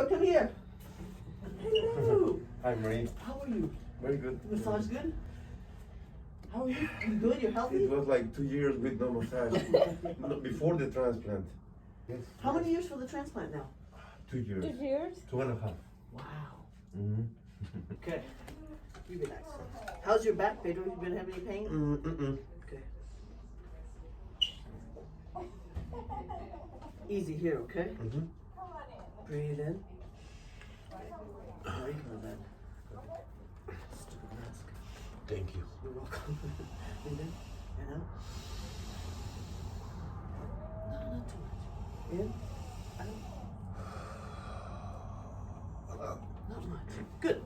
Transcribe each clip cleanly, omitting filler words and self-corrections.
Pedro, come here. Hello. Hi, Marie. How are you? Very good. The massage good? How are you? You good? You're healthy? It was like 2 years with no massage. No, before the transplant. Yes. How many years for the transplant now? 2 years. 2 years? 2.5. Wow. Mm-hmm. Okay. You relax. How's your back, Pedro? You been having any pain? Okay. Easy here, okay? Mm-hmm. Breathe in. Very good, then. Stupid mask. Thank you. You're welcome. Breathe in and out. No, not too much. In, out. Not much. Good.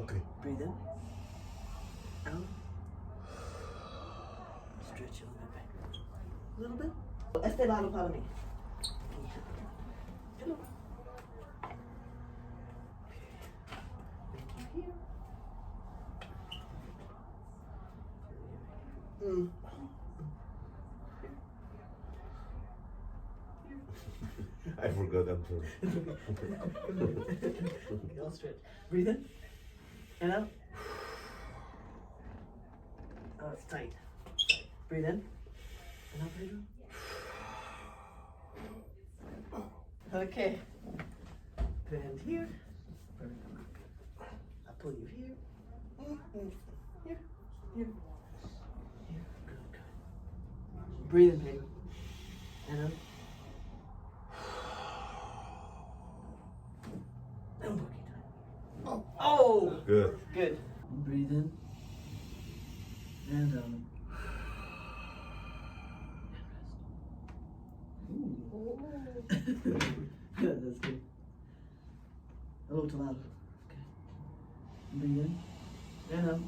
Okay. Breathe in. Out. Stretch a little bit back. A little bit. Este lado para mí. Hello. Here. I forgot, I'm sorry. All stretch. Breathe in and out. Oh, it's tight. Breathe in and out, Pedro. Okay. Bend here. Very good. I'll pull you here. Here. Here. Here. Good, good. Breathe in, Pedro. And out. And boogie time. Oh! Good. Good. Breathe in. And out. That's good. Hello, tomato. Okay. Breathe in and out.